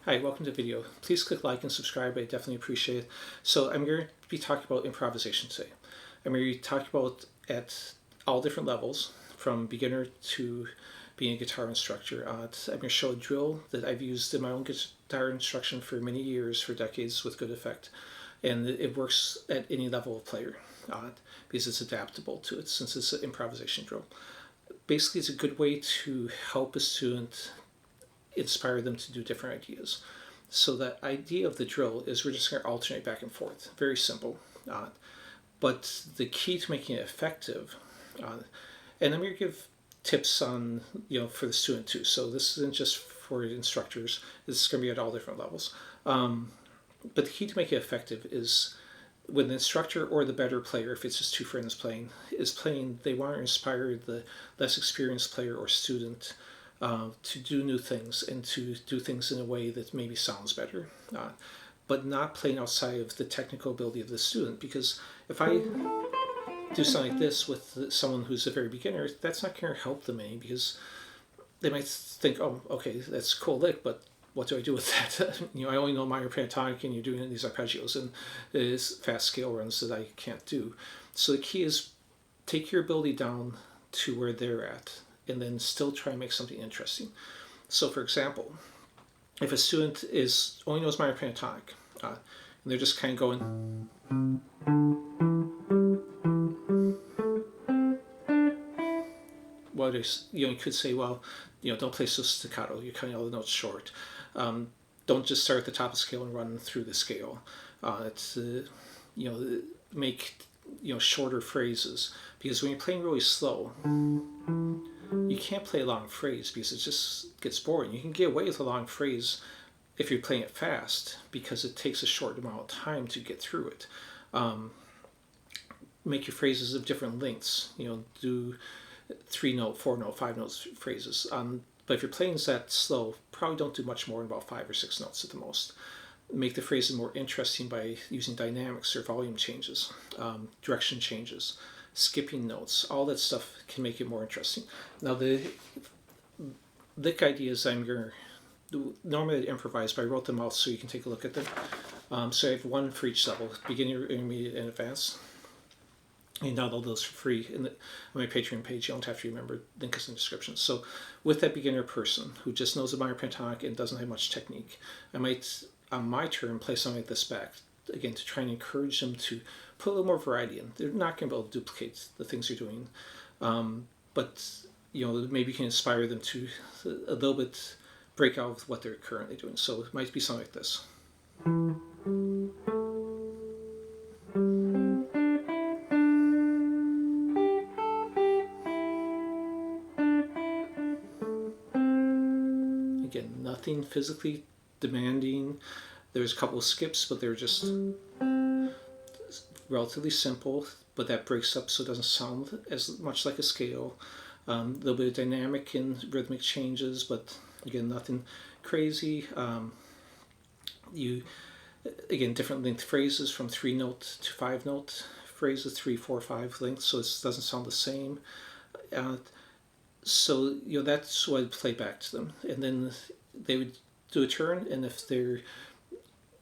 Hi, welcome to the video. Please click like and subscribe. I definitely appreciate it. So I'm going to be talking about improvisation today. I'm going to be talking about at all different levels, from beginner to being a guitar instructor. I'm going to show a drill that I've used in my own guitar instruction for many years, for decades, with good effect. And it works at any level of player because it's adaptable to it, since it's an improvisation drill. Basically, it's a good way to help a student inspire them to do different ideas. So the idea of the drill is we're just going to alternate back and forth. Very simple. But the key to making it effective, and I'm going to give tips on, for the student too. So this isn't just for instructors. This is going to be at all different levels. But the key to make it effective is when the instructor or the better player, if it's just two friends playing, is playing, they want to inspire the less experienced player or student to do new things and to do things in a way that maybe sounds better, but not playing outside of the technical ability of the student. Because if I do something like this with someone who's a very beginner, that's not going to help them any, because they might think, oh, okay, that's a cool lick, but what do I do with that? I only know minor pentatonic, and you're doing these arpeggios and these fast scale runs that I can't do. So the key is take your ability down to where they're at, and then still try and make something interesting. So for example, if a student only knows minor pentatonic, and they're just kind of going, well, you could say, well, don't play so staccato, you're cutting all the notes short. Don't just start at the top of the scale and run through the scale. Make shorter phrases, because when you're playing really slow, you can't play a long phrase because it just gets boring. You can get away with a long phrase if you're playing it fast, because it takes a short amount of time to get through it. Make your phrases of different lengths. Do 3-note, 4-note, 5-note phrases. But if you're playing that slow, probably don't do much more than about 5 or 6 notes at the most. Make the phrases more interesting by using dynamics or volume changes, direction changes, skipping notes. All that stuff can make it more interesting. Now the lick ideas I'm going to do, normally I'd improvise, but I wrote them out so you can take a look at them. So I have one for each level: beginner, intermediate, and advanced. You can download those for free on my Patreon page. You don't have to remember. Link is in the description. So with that beginner person who just knows the minor pentatonic and doesn't have much technique, I might, on my turn, play something like this back, again, to try and encourage them to put a little more variety in. They're not going to be able to duplicate the things you're doing, but maybe you can inspire them to a little bit break out with what they're currently doing. So it might be something like this. Again, nothing physically demanding. There's a couple of skips, but they're just relatively simple, but that breaks up so it doesn't sound as much like a scale. A little bit of dynamic and rhythmic changes, but again, nothing crazy. Again, different length phrases, from 3-note to 5-note phrases, 3, 4, 5 lengths, so it doesn't sound the same. So that's what I'd play back to them, and then they would do a turn, and if they're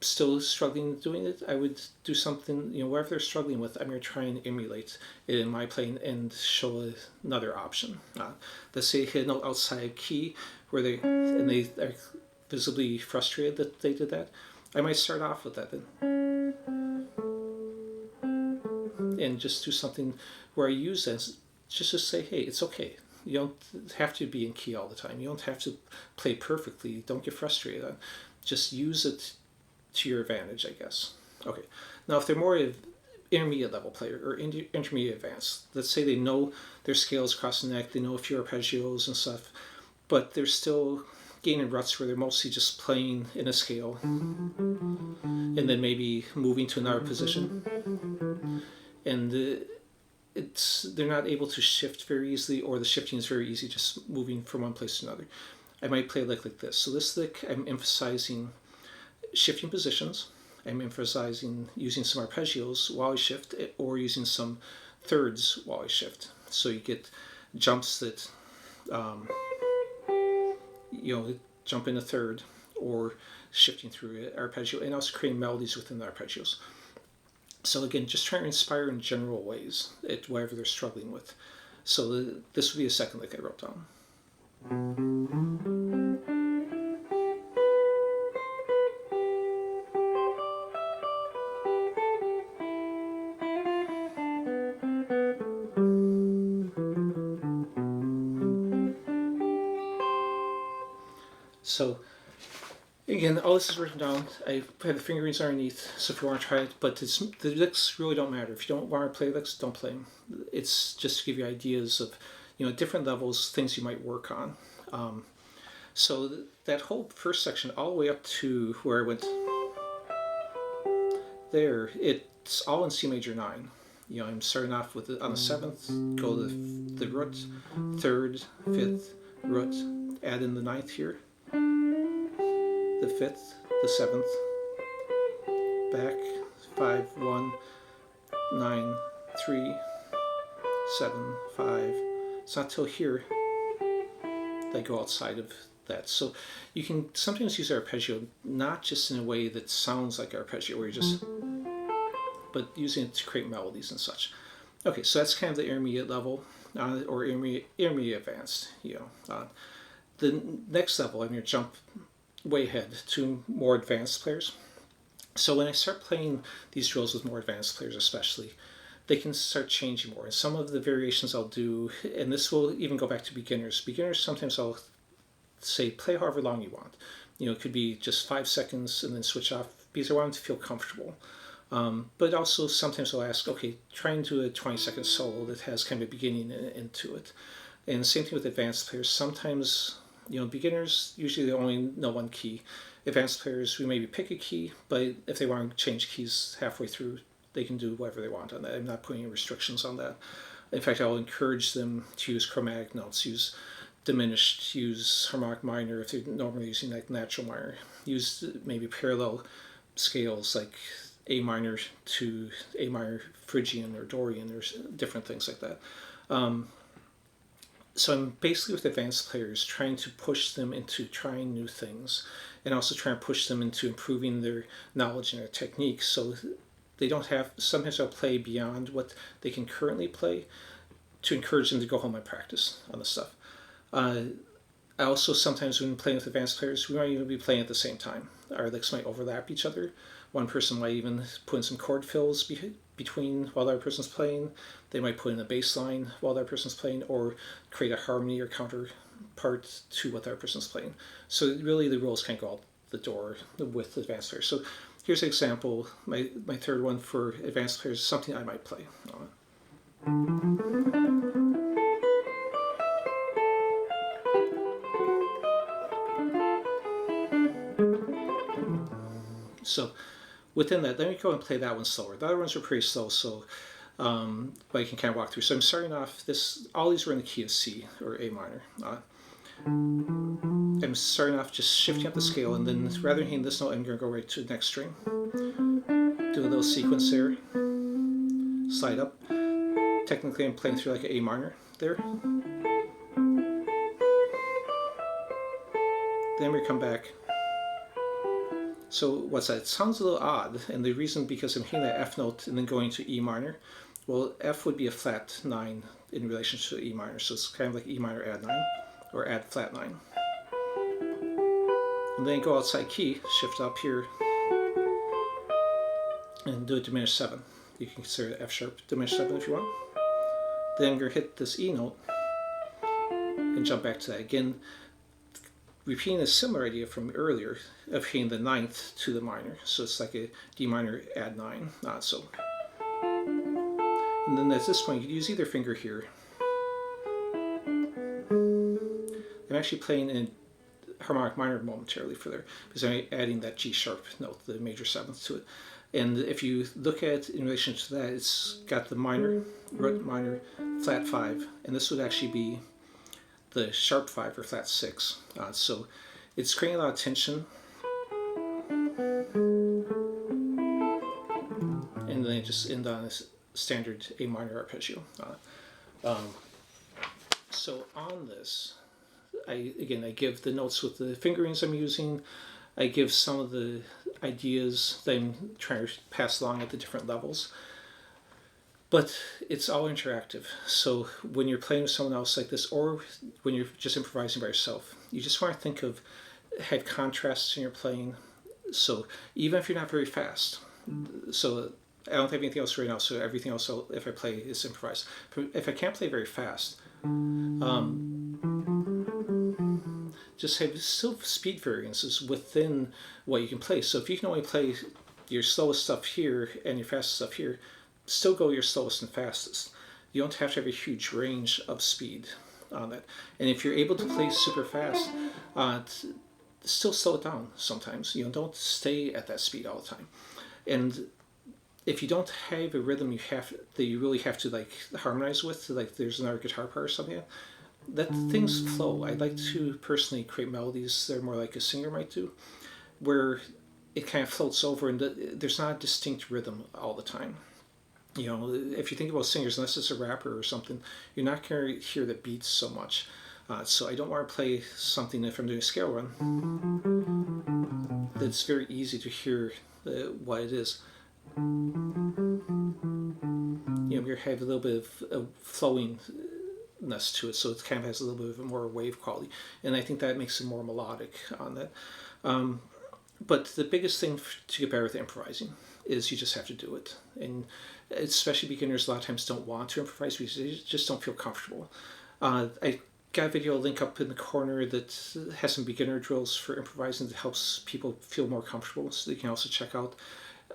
still struggling doing it, I would do something, whatever they're struggling with, I'm going to try and emulate it in my playing and show another option. Let's say hit a note outside key where they are visibly frustrated that they did that. I might start off with that then, and just do something where I use that just to say, hey, it's okay. You don't have to be in key all the time. You don't have to play perfectly. Don't get frustrated. Just use it to your advantage, I guess. Okay. Now, if they're more of intermediate level player or intermediate advanced, let's say they know their scales across the neck, they know a few arpeggios and stuff, but they're still gaining ruts where they're mostly just playing in a scale and then maybe moving to another position, and they're not able to shift very easily, or the shifting is very easy, just moving from one place to another. I might play a lick like this. So this lick, I'm emphasizing shifting positions. I'm emphasizing using some arpeggios while I shift, or using some thirds while I shift. So you get jumps that, jump in a third, or shifting through an arpeggio, and also creating melodies within the arpeggios. So again, just trying to inspire in general ways at whatever they're struggling with. So this would be a second lick I wrote down. So again, all this is written down. I have the fingerings underneath, so if you want to try it, but the licks really don't matter. If you don't want to play licks, don't play them. It's just to give you ideas of, different levels, things you might work on. So that whole first section, all the way up to where I went there, it's all in C major 9. I'm starting off with on the 7th, go to the root, 3rd, 5th, root, add in the 9th here, the 5th, the 7th, back, 5, 1, 9, 3, 7, 5. It's not till here that I go outside of that. So you can sometimes use arpeggio not just in a way that sounds like arpeggio, where you're just, but using it to create melodies and such. Okay, so that's kind of the intermediate level, or intermediate advanced. The next level, I'm going to jump way ahead to more advanced players. So when I start playing these drills with more advanced players especially, they can start changing more. And some of the variations I'll do, and this will even go back to beginners. Beginners, sometimes I'll say play however long you want. It could be just 5 seconds and then switch off because I want them to feel comfortable. But also sometimes I'll ask, okay, try and do a 20-second solo that has kind of a beginning and end to it. And the same thing with advanced players. Sometimes, beginners, usually they only know one key. Advanced players, we maybe pick a key, but if they want to change keys halfway through, they can do whatever they want on that. I'm not putting any restrictions on that. In fact, I'll encourage them to use chromatic notes, use diminished, use harmonic minor if they're normally using like natural minor, use maybe parallel scales like A minor to A minor Phrygian or Dorian or different things like that. So I'm basically with advanced players trying to push them into trying new things and also trying to push them into improving their knowledge and their technique, so they don't have, sometimes I'll play beyond what they can currently play to encourage them to go home and practice on the stuff. I also sometimes when playing with advanced players, we might even be playing at the same time. Our licks might overlap each other. One person might even put in some chord fills between while the other person's playing. They might put in a bass line while the other person's playing, or create a harmony or counterpart to what the other person's playing. So really the rules can't go out the door with advanced players. So here's an example, my third one for advanced players, something I might play. So within that, let me go and play that one slower. The other ones are pretty slow, so but you can kind of walk through. So I'm starting off, all these are in the key of C, or A minor. I'm starting off just shifting up the scale, and then rather than hitting this note, I'm going to go right to the next string. Do a little sequence there. Slide up. Technically I'm playing through like an A minor there. Then we come back. So what's that? It sounds a little odd, and the reason because I'm hitting that F note and then going to E minor. Well, F would be a flat 9 in relation to E minor, so it's kind of like E minor add 9, or add flat 9. And then go outside key, shift up here, and do a diminished 7. You can consider it F sharp diminished 7 if you want. Then you're going to hit this E note, and jump back to that again, repeating a similar idea from earlier of hitting the 9th to the minor. So it's like a D minor add 9, so. And then at this point you can use either finger here. I'm actually playing in harmonic minor momentarily for there, because I'm adding that G sharp note, the major 7th to it. And if you look at it in relation to that, it's got the minor, root minor, flat 5, and this would actually be the sharp 5 or flat 6. So it's creating a lot of tension. And then I just end on this standard A minor arpeggio. So on this, I give the notes with the fingerings I'm using. I give some of the ideas that I'm trying to pass along at the different levels. But it's all interactive. So when you're playing with someone else like this, or when you're just improvising by yourself, you just want to think of, have contrasts in your playing. So even if you're not very fast, so I don't have anything else right now, so everything else if I play is improvised. If I can't play very fast, just have still speed variances within what you can play. So if you can only play your slowest stuff here and your fastest stuff here, still go your slowest and fastest. You don't have to have a huge range of speed on it. And if you're able to play super fast, still slow it down sometimes. Don't stay at that speed all the time. And if you don't have a rhythm that you really have to like harmonize with, like there's another guitar part or something, let things flow. I'd like to personally create melodies that are more like a singer might do, where it kind of floats over and there's not a distinct rhythm all the time. If you think about singers, unless it's a rapper or something, you're not going to hear the beats so much. So I don't want to play something, if I'm doing a scale run, that's very easy to hear what it is. You have a little bit of flowingness to it, so it kind of has a little bit of a more wave quality, and I think that makes it more melodic on that. But the biggest thing to get better with improvising is you just have to do it. And especially beginners a lot of times don't want to improvise because they just don't feel comfortable. I got a video link up in the corner that has some beginner drills for improvising that helps people feel more comfortable, so you can also check out.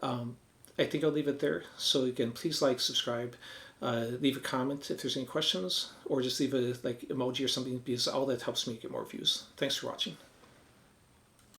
I think I'll leave it there. So again, please like, subscribe, leave a comment if there's any questions, or just leave a emoji or something, because all that helps me get more views. Thanks for watching.